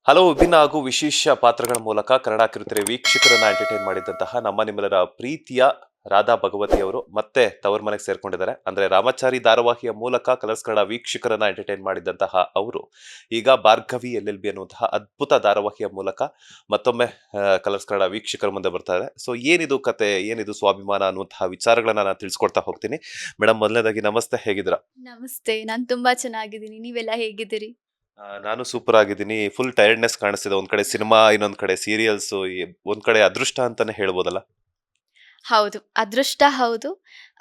ಹಲವು ವಿಭಿನ್ನ ಹಾಗೂ ವಿಶೇಷ ಪಾತ್ರಗಳ ಮೂಲಕ ಕನ್ನಡ ಕಿರುತೆರೆ ವೀಕ್ಷಕರನ್ನ ಎಂಟರ್ಟೈನ್ ಮಾಡಿದಂತಹ ನಿಮ್ಮೆಲ್ಲರ ಪ್ರೀತಿಯ ರಾಧಾ ಭಗವತಿ ಅವರು ಮತ್ತೆ ತವರ್ ಮನೆಗೆ ಸೇರ್ಕೊಂಡಿದ್ದಾರೆ. ಅಂದ್ರೆ ರಾಮಾಚಾರಿ ಧಾರಾವಾಹಿಯ ಮೂಲಕ ಕಲರ್ಸ್ ಕನ್ನಡ ವೀಕ್ಷಕರನ್ನ ಎಂಟರ್ಟೈನ್ ಮಾಡಿದಂತಹ ಅವರು ಈಗ ಭಾರ್ಗವಿ LLB ಅನ್ನುವಂತಹ ಅದ್ಭುತ ಧಾರಾವಾಹಿಯ ಮೂಲಕ ಮತ್ತೊಮ್ಮೆ ಕಲರ್ಸ್ ಕನ್ನಡ ವೀಕ್ಷಕರ ಮುಂದೆ ಬರ್ತಾರೆ. ಸೊ ಏನಿದು ಕತೆ, ಏನಿದು ಸ್ವಾಭಿಮಾನ ಅನ್ನುವಂತಹ ವಿಚಾರಗಳನ್ನ ನಾನು ತಿಳಿಸ್ಕೊಡ್ತಾ ಹೋಗ್ತೀನಿ. ಮೇಡಮ್, ಮೊದಲನೇದಾಗಿ ನಮಸ್ತೆ, ಹೇಗಿದ್ದೀರಾ? ನಮಸ್ತೆ. ನಾನ್ ತುಂಬಾ ಚೆನ್ನಾಗಿದ್ದೀನಿ. ನೀವೆಲ್ಲ ಹೇಗಿದ್ದೀರಿ? ನಾನು ಸೂಪರ್ ಆಗಿದ್ದೀನಿ. ಫುಲ್ ಟೈರ್ಡ್‌ನೆಸ್ ಕಾಣಿಸ್ತಿದೆ. ಒಂದ್ ಕಡೆ ಸಿನಿಮಾ, ಇನ್ನೊಂದ್ ಕಡೆ ಸೀರಿಯಲ್ಸು, ಒಂದ್ ಕಡೆ ಅದೃಷ್ಟ ಅಂತಾನೆ ಹೇಳ್ಬೋದಲ್ಲ? ಹೌದು. ಅದೃಷ್ಟ ಹೌದು.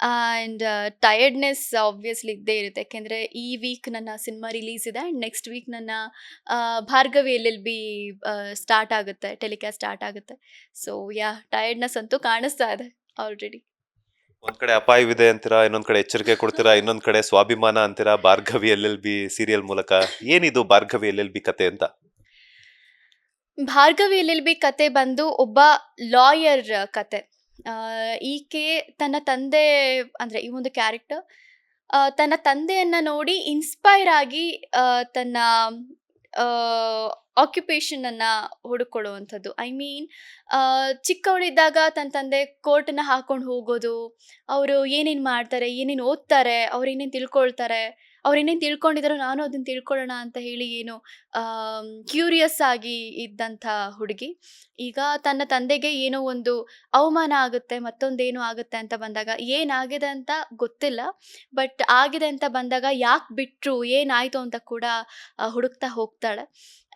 ಆಂಡ್ ಟಯರ್ಡ್‌ನೆಸ್ ಆಬ್ವಿಯಸ್ಲಿ ಇದ್ದೇ ಇರುತ್ತೆ. ಯಾಕೆಂದ್ರೆ ಈ ವೀಕ್ ನನ್ನ ಸಿನಿಮಾ ರಿಲೀಸ್ ಇದೆ. ಅಂಡ್ ನೆಕ್ಸ್ಟ್ ವೀಕ್ ನನ್ನ ಭಾರ್ಗವಿ LLB ಸ್ಟಾರ್ಟ್ ಆಗುತ್ತೆ. ಟೆಲಿಕಾಸ್ಟ್ ಸ್ಟಾರ್ಟ್ ಆಗುತ್ತೆ. ಸೊ ಟಯರ್ಡ್‌ನೆಸ್ ಅಂತೂ ಕಾಣಿಸ್ತಾ ಇದೆ ಆಲ್ರೆಡಿ. ಒಂದ್ ಕಡೆ ಅಪಾಯವಿದೆ ಅಂತೀರಾ, ಇನ್ನೊಂದ್ ಕಡೆ ಎಚ್ಚರಿಕೆ ಕೊಡ್ತೀರಾ, ಇನ್ನೊಂದ್ ಕಡೆ ಸ್ವಾಭಿಮಾನ ಅಂತೀರಾ, ಭಾರ್ಗವಿ LLB ಸೀರಿಯಲ್ ಮೂಲಕ. ಏನಿದು ಭಾರ್ಗವಿ LLB ಕತೆ ಅಂತ? ಭಾರ್ಗವಿ LLB ಕತೆ ಬಂದು ಒಬ್ಬ ಲಾಯರ್ ಕತೆ. ಈಕೆ ತನ್ನ ತಂದೆ ಅಂದ್ರೆ ಈ ಒಂದು ಕ್ಯಾರೆಕ್ಟರ್ ತನ್ನ ತಂದೆಯನ್ನ ನೋಡಿ ಇನ್ಸ್ಪೈರ್ ಆಗಿ ತನ್ನ ಆಕ್ಯುಪೇಷನ್ ಅನ್ನ ಹುಡುಕೊಳ್ಳುವಂಥದ್ದು. ಐ ಮೀನ್ ಚಿಕ್ಕವಳಿದ್ದಾಗ ತನ್ನ ತಂದೆ ಕೋರ್ಟನ್ನ ಹಾಕೊಂಡು ಹೋಗೋದು, ಅವರು ಏನೇನು ಮಾಡ್ತಾರೆ, ಏನೇನು ಓದ್ತಾರೆ, ಅವ್ರು ಏನೇನು ತಿಳ್ಕೊಳ್ತಾರೆ, ಅವ್ರು ಏನೇನು ತಿಳ್ಕೊಂಡಿದಾರೋ ನಾನು ಅದನ್ನ ತಿಳ್ಕೊಳ್ಳೋಣ ಅಂತ ಹೇಳಿ ಏನು ಕ್ಯೂರಿಯಸ್ ಆಗಿ ಇದ್ದಂಥ ಹುಡುಗಿ. ಈಗ ತನ್ನ ತಂದೆಗೆ ಏನೋ ಒಂದು ಅವಮಾನ ಆಗುತ್ತೆ, ಮತ್ತೊಂದೇನೋ ಆಗುತ್ತೆ ಅಂತ ಬಂದಾಗ ಏನಾಗಿದೆ ಅಂತ ಗೊತ್ತಿಲ್ಲ. ಬಟ್ ಆಗಿದೆ ಅಂತ ಬಂದಾಗ ಯಾಕೆ ಬಿಟ್ರು, ಏನಾಯ್ತು ಅಂತ ಕೂಡ ಹುಡುಕ್ತಾ ಹೋಗ್ತಾಳೆ.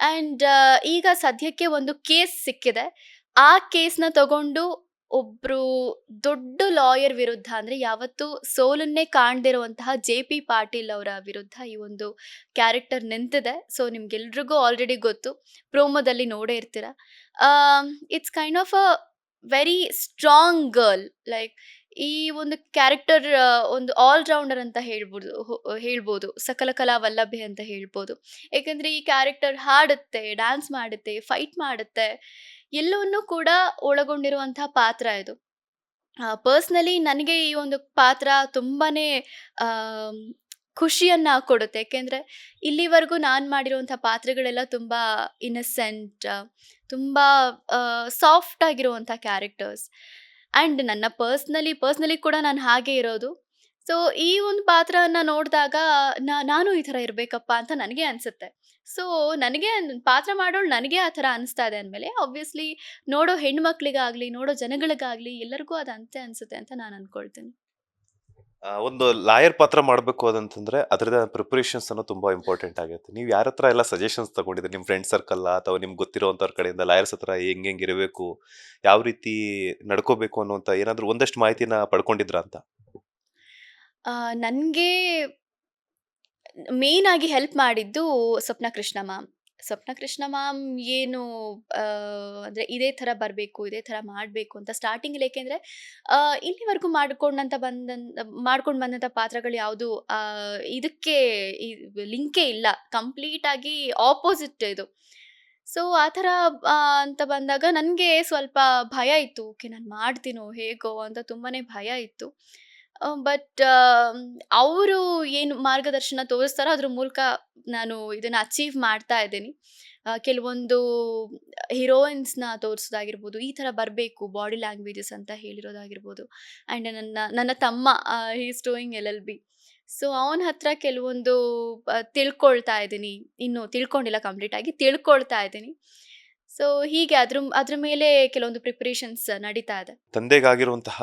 ಆ್ಯಂಡ್ ಈಗ ಸದ್ಯಕ್ಕೆ ಒಂದು ಕೇಸ್ ಸಿಕ್ಕಿದೆ. ಆ ಕೇಸ್‌ನ ತಗೊಂಡು ಒಬ್ರು ದೊಡ್ಡ ಲಾಯರ್ ವಿರುದ್ಧ, ಅಂದ್ರೆ ಯಾವತ್ತೂ ಸೋಲನ್ನೇ ಕಾಣದಿರುವಂತಹ JP ಪಾಟೀಲ್ ಅವರ ವಿರುದ್ಧ ಈ ಒಂದು ಕ್ಯಾರೆಕ್ಟರ್ ನಿಂತಿದೆ. ಸೊ ನಿಮ್ಗೆಲ್ರಿಗೂ ಆಲ್ರೆಡಿ ಗೊತ್ತು. ಪ್ರೋಮೋದಲ್ಲಿ ನೋಡೇ ಇರ್ತೀರ. It's kind of a very strong girl. Like ಈ ಒಂದು ಕ್ಯಾರೆಕ್ಟರ್ ಒಂದು ಆಲ್ ರೌಂಡರ್ ಅಂತ ಹೇಳ್ಬೋದು. ಸಕಲ ಕಲಾ ವಲ್ಲಭೆ ಅಂತ ಹೇಳ್ಬೋದು. ಏಕೆಂದ್ರೆ ಈ ಕ್ಯಾರೆಕ್ಟರ್ ಹಾಡುತ್ತೆ, ಡ್ಯಾನ್ಸ್ ಮಾಡುತ್ತೆ, ಫೈಟ್ ಮಾಡುತ್ತೆ. ಎಲ್ಲವನ್ನೂ ಕೂಡ ಒಳಗೊಂಡಿರುವಂತಹ ಪಾತ್ರ ಇದು. ಪರ್ಸ್ನಲಿ ನನಗೆ ಈ ಒಂದು ಪಾತ್ರ ತುಂಬಾನೇ ಆಮ್, ಖುಷಿಯನ್ನ ಕೊಡುತ್ತೆ. ಯಾಕೆಂದ್ರೆ ಇಲ್ಲಿವರೆಗೂ ನಾನು ಮಾಡಿರುವಂಥ ಪಾತ್ರಗಳೆಲ್ಲ ತುಂಬಾ ಇನ್ನಸೆಂಟ್, ತುಂಬಾ ಸಾಫ್ಟ್ ಆಗಿರುವಂಥ ಕ್ಯಾರೆಕ್ಟರ್ಸ್. ಆ್ಯಂಡ್ ನನ್ನ ಪರ್ಸ್ನಲಿ ಕೂಡ ನಾನು ಹಾಗೆ ಇರೋದು. ಸೊ ಈ ಒಂದು ಪಾತ್ರವನ್ನ ನೋಡಿದಾಗ ನಾನು ಈ ಥರ ಇರಬೇಕಪ್ಪ ಅಂತ ನನಗೆ ಅನ್ಸುತ್ತೆ. ಸೊ ನನಗೆ ಪಾತ್ರ ಮಾಡೋಳು ನನಗೆ ಆ ಥರ ಅನಿಸ್ತಾ ಇದೆ ಅಂದಮೇಲೆ ಆಬ್ವಿಯಸ್ಲಿ ನೋಡೋ ಹೆಣ್ಮಕ್ಳಿಗಾಗ್ಲಿ, ನೋಡೋ ಜನಗಳಿಗಾಗ್ಲಿ ಎಲ್ಲರಿಗೂ ಅದು ಅಂತೆ ಅನ್ಸುತ್ತೆ ಅಂತ ನಾನು ಅನ್ಕೊಳ್ತೀನಿ. ಒಂದು ಲಾಯರ್ ಪಾತ್ರ ಮಾಡಬೇಕು ಅದಂತಂದ್ರೆ ಅದರದ ಪ್ರಿಪರೇಷನ್ಸ್ ಅನ್ನೋ ತುಂಬಾ ಇಂಪಾರ್ಟೆಂಟ್ ಆಗುತ್ತೆ. ನೀವು ಯಾರ ಹತ್ರ ಎಲ್ಲ ಸಜೆಷನ್ಸ್ ತಗೊಂಡಿದ್ರೆ, ನಿಮ್ಮ ಫ್ರೆಂಡ್ ಸರ್ಕಲ್ ಅಥವಾ ನಿಮ್ಗೆ ಗೊತ್ತಿರೋಂಥವ್ರ ಕಡೆಯಿಂದ ಲಾಯರ್ಸ್ ಹತ್ರ ಹೆಂಗೆ ಇರಬೇಕು, ಯಾವ ರೀತಿ ನಡ್ಕೋಬೇಕು ಅನ್ನುವಂಥ ಏನಾದರೂ ಒಂದಷ್ಟು ಮಾಹಿತಿನ ಪಡ್ಕೊಂಡಿದ್ರಾ ಅಂತ? ನನಗೆ ಮೇನ್ ಆಗಿ ಹೆಲ್ಪ್ ಮಾಡಿದ್ದು ಸ್ವಪ್ನ ಕೃಷ್ಣ ಮ್ಯಾಮ್. ಸ್ವಪ್ನ ಕೃಷ್ಣ ಮ್ಯಾಮ್ ಏನು ಅಂದ್ರೆ ಇದೇ ಥರ ಬರಬೇಕು, ಇದೇ ಥರ ಮಾಡಬೇಕು ಅಂತ ಸ್ಟಾರ್ಟಿಂಗಲ್ಲಿ. ಏಕೆಂದರೆ ಇಲ್ಲಿವರೆಗೂ ಮಾಡ್ಕೊಂಡು ಬಂದಂಥ ಪಾತ್ರಗಳು ಯಾವುದು ಇದಕ್ಕೆ ಈ ಲಿಂಕೇ ಇಲ್ಲ. ಕಂಪ್ಲೀಟಾಗಿ ಆಪೋಸಿಟ್ ಇದು. ಸೊ ಆ ಥರ ಅಂತ ಬಂದಾಗ ನನಗೆ ಸ್ವಲ್ಪ ಭಯ ಇತ್ತು. ಓಕೆ, ನಾನು ಮಾಡ್ತೀನೋ ಹೇಗೋ ಅಂತ ತುಂಬಾನೇ ಭಯ ಇತ್ತು. ಬಟ್ ಅವರು ಏನು ಮಾರ್ಗದರ್ಶನ ತೋರಿಸ್ತಾರೋ ಅದ್ರ ಮೂಲಕ ನಾನು ಇದನ್ನ ಅಚೀವ್ ಮಾಡ್ತಾ ಇದ್ದೀನಿ. ಕೆಲವೊಂದು ಹೀರೋಯಿನ್ಸ್‌ನ ತೋರಿಸೋದಾಗಿರ್ಬೋದು, ಈ ಥರ ಬರಬೇಕು ಬಾಡಿ ಲ್ಯಾಂಗ್ವೇಜಸ್ ಅಂತ ಹೇಳಿರೋದಾಗಿರ್ಬೋದು. ಆ್ಯಂಡ್ ನನ್ನ ತಮ್ಮ he is doing LLB. So ಅವನ ಹತ್ರ ಕೆಲವೊಂದು ತಿಳ್ಕೊಳ್ತಾ ಇದ್ದೀನಿ. ಇನ್ನೂ ತಿಳ್ಕೊಂಡಿಲ್ಲ, ಕಂಪ್ಲೀಟಾಗಿ ತಿಳ್ಕೊಳ್ತಾ ಇದ್ದೀನಿ. ಸೊ ಹೀಗೆ ಅದ್ರ ಮೇಲೆ ಕೆಲವೊಂದು ಪ್ರಿಪರೇಷನ್ಸ್ ನಡೀತಾ ಇದೆ. ತಂದೆಗಾಗಿರುವಂತಹ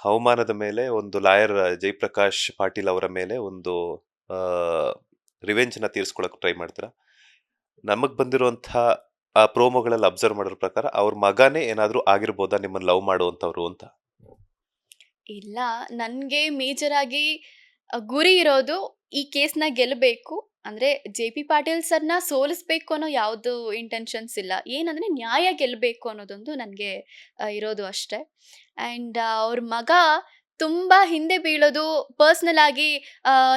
ಅವಮಾನದ ಮೇಲೆ ಒಂದು ಲಾಯರ್ ಜಯಪ್ರಕಾಶ್ ಪಾಟೀಲ್ ಅವರ ಮೇಲೆ ಒಂದು ರಿವೆಂಜ್ನ ತೀರಿಸ್ಕೊಳಕ್ ಟ್ರೈ ಮಾಡ್ತೀರಾ? ನಮಗ್ ಬಂದಿರುವಂತಹ ಆ ಪ್ರೋಮೋಗಳಲ್ಲಿ ಅಬ್ಸರ್ವ್ ಮಾಡಿರೋ ಪ್ರಕಾರ ಅವ್ರ ಮಗನೇ ಏನಾದ್ರೂ ಆಗಿರ್ಬೋದಾ ನಿಮ್ಮನ್ನ ಲವ್ ಮಾಡುವಂತವ್ರು ಅಂತ? ಇಲ್ಲ, ನನ್ಗೆ ಮೇಜರ್ ಆಗಿ ಗುರಿ ಇರೋದು ಈ ಕೇಸ್‌ನ ಗೆಲ್ಲಬೇಕು. ಅಂದ್ರೆ JP ಪಾಟೀಲ್ ಸರ್‌ನ ಸೋಲಿಸ್ಬೇಕು ಅನ್ನೋ ಯಾವ್ದು ಇಂಟೆನ್ಷನ್ಸ್ ಇಲ್ಲ. ಏನಂದ್ರೆ ನ್ಯಾಯ ಗೆಲ್ಲಬೇಕು ಅನ್ನೋದೊಂದು ನನ್ಗೆ ಇರೋದು ಅಷ್ಟೇ. ಆ್ಯಂಡ್ ಅವ್ರ ಮಗ ತುಂಬಾ ಹಿಂದೆ ಬೀಳೋದು ಪರ್ಸನಲ್ ಆಗಿ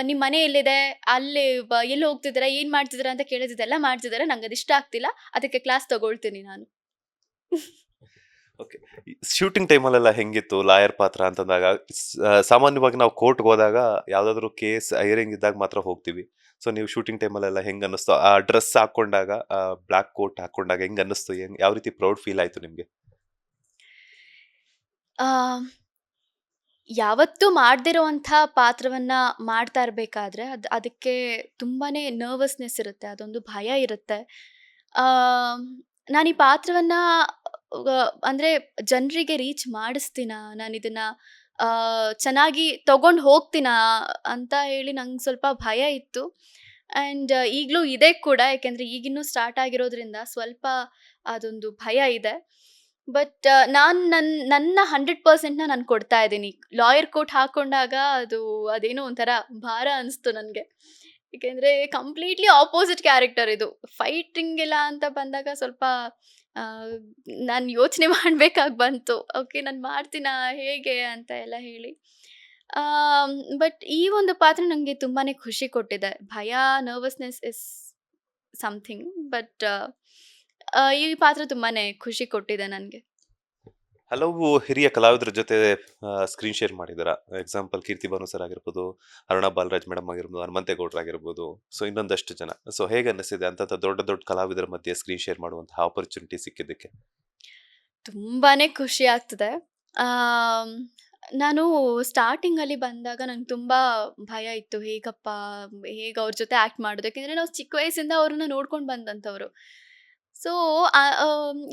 ನಿಮ್ ಮನೆ ಎಲ್ಲಿದೆ? ಅಲ್ಲಿ ಎಲ್ಲಿ ಹೋಗ್ತಿದ್ದೀರಾ? ಏನ್ ಮಾಡ್ತಿದ್ದೀರಾ? ಅಂತ ಕೇಳೋದು ಇದೆಲ್ಲ ಮಾಡ್ತಿದ್ದಾರೆ. ನಂಗದಿಷ್ಟ ಆಗ್ತಿಲ್ಲ. ಅದಕ್ಕೆ ಕ್ಲಾಸ್ ತಗೊಳ್ತೀನಿ ನಾನು. ಓಕೆ. ಶೂಟಿಂಗ್ ಟೈಮಲ್ಲೆಲ್ಲ ಹೆಂಗಿತ್ತು ಲಾಯರ್ ಪಾತ್ರ ಅಂತಂದಾಗ? ಸಾಮಾನ್ಯವಾಗಿ ನಾವು ಕೋರ್ಟ್‌ಗೆ ಹೋದಾಗ ಯಾವ್ದಾದ್ರು ಕೇಸ್ ಹೈಯರಿಂಗ್ ಇದ್ದಾಗ ಮಾತ್ರ ಹೋಗ್ತೀವಿ. ಸೊ ನೀವು ಶೂಟಿಂಗ್ ಟೈಮಲ್ಲೆಲ್ಲ ಹೆಂಗ್ ಅನ್ನಿಸ್ತು? ಆ ಡ್ರೆಸ್ ಹಾಕೊಂಡಾಗ, ಬ್ಲಾಕ್ ಕೋಟ್ ಹಾಕೊಂಡಾಗ ಹೆಂಗ್ ಅನ್ನಿಸ್ತು? ಯಾವ ರೀತಿ ಪ್ರೌಡ್ ಫೀಲ್ ಆಯ್ತು ನಿಮ್ಗೆ? ಆ, ಯಾವತ್ತೂ ಮಾಡ್ದಿರೋಂಥ ಪಾತ್ರವನ್ನ ಮಾಡ್ತಾ ಇರ್ಬೇಕಾದ್ರೆ ಅದಕ್ಕೆ ತುಂಬಾನೇ ನರ್ವಸ್ನೆಸ್ ಇರುತ್ತೆ. ಅದೊಂದು ಭಯ ಇರುತ್ತೆ. ನಾನು ಈ ಪಾತ್ರವನ್ನ ಅಂದ್ರೆ ಜನರಿಗೆ ರೀಚ್ ಮಾಡಿಸ್ತೀನಾ? ನಾನಿದನ್ನ ಚೆನ್ನಾಗಿ ತಗೊಂಡು ಹೋಗ್ತೀನಾ ಅಂತ ಹೇಳಿ ನಂಗೆ ಸ್ವಲ್ಪ ಭಯ ಇತ್ತು. ಆ್ಯಂಡ್ ಈಗಲೂ ಇದೆ ಕೂಡ. ಯಾಕೆಂದ್ರೆ ಈಗಿನ್ನೂ ಸ್ಟಾರ್ಟ್ ಆಗಿರೋದ್ರಿಂದ ಸ್ವಲ್ಪ ಅದೊಂದು ಭಯ ಇದೆ. ಬಟ್ ನನ್ನ 100% ನಾನು ಕೊಡ್ತಾ ಇದ್ದೀನಿ. ಲಾಯರ್ ಕೋಟ್ ಹಾಕೊಂಡಾಗ ಅದೇನೋ ಒಂಥರ ಭಾರ ಅನಿಸ್ತು ನನಗೆ. ಏಕೆಂದ್ರೆ ಕಂಪ್ಲೀಟ್ಲಿ ಆಪೋಸಿಟ್ ಕ್ಯಾರೆಕ್ಟರ್ ಇದು. ಫೈಟಿಂಗ್ ಇಲ್ಲ ಅಂತ ಬಂದಾಗ ಸ್ವಲ್ಪ ನಾನು ಯೋಚನೆ ಮಾಡಬೇಕಾಗಿ ಬಂತು. ಓಕೆ, ನಾನು ಮಾಡ್ತೀನಾ ಹೇಗೆ ಅಂತ ಎಲ್ಲ ಹೇಳಿ. ಬಟ್ ಈ ಒಂದು ಪಾತ್ರ ನನಗೆ ತುಂಬಾನೇ ಖುಷಿ ಕೊಟ್ಟಿದೆ. ಭಯ, ನರ್ವಸ್ನೆಸ್ ಇಸ್ ಸಮಥಿಂಗ್. ಬಟ್ ಈ ಪಾತ್ರ ತುಂಬಾನೇ ಖುಷಿ ಕೊಟ್ಟಿದೆ ನನಗೆ. ಹಲವು ಹಿರಿಯ ಕಲಾವಿದರ ಜೊತೆ ಸ್ಕ್ರೀನ್ ಶೇರ್ ಮಾಡಿದ್ದೀರಾ. ಎಕ್ಸಾಂಪಲ್ ಕೀರ್ತಿ ಭಾನು ಸರ್ ಆಗಿರ್ಬೋದು, ಅರುಣಾ ಬಾಲರಾಜ್ ಮೇಡಮ್ ಆಗಿರ್ಬೋದು, ಹನುಮಂತೇಗೌಡರು ಆಗಿರ್ಬೋದು. ಸೊ ಇನ್ನೊಂದಷ್ಟು ಜನ. ಸೊ ಹೇಗೆ ಅನ್ನಿಸಿದೆ ಅಂತಂತ ದೊಡ್ಡ ದೊಡ್ಡ ಕಲಾವಿದರ ಮಧ್ಯೆ ಸ್ಕ್ರೀನ್ ಶೇರ್ ಮಾಡುವಂತಹ ಆಪರ್ಚುನಿಟಿ ಸಿಕ್ಕಿದ್ದಕ್ಕೆ? ತುಂಬಾನೇ ಖುಷಿ ಆಗ್ತದೆ. ಆಮ್, ನಾನು ಸ್ಟಾರ್ಟಿಂಗಲ್ಲಿ ಬಂದಾಗ ನಂಗೆ ತುಂಬಾ ಭಯ ಇತ್ತು. ಹೇಗೆ ಅವ್ರ ಜೊತೆ ಆ್ಯಕ್ಟ್ ಮಾಡೋದು? ಯಾಕೆಂದರೆ ನಾವು ಚಿಕ್ಕ ವಯಸ್ಸಿಂದ ಅವ್ರನ್ನ ನೋಡ್ಕೊಂಡು ಬಂದಂಥವ್ರು. ಸೊ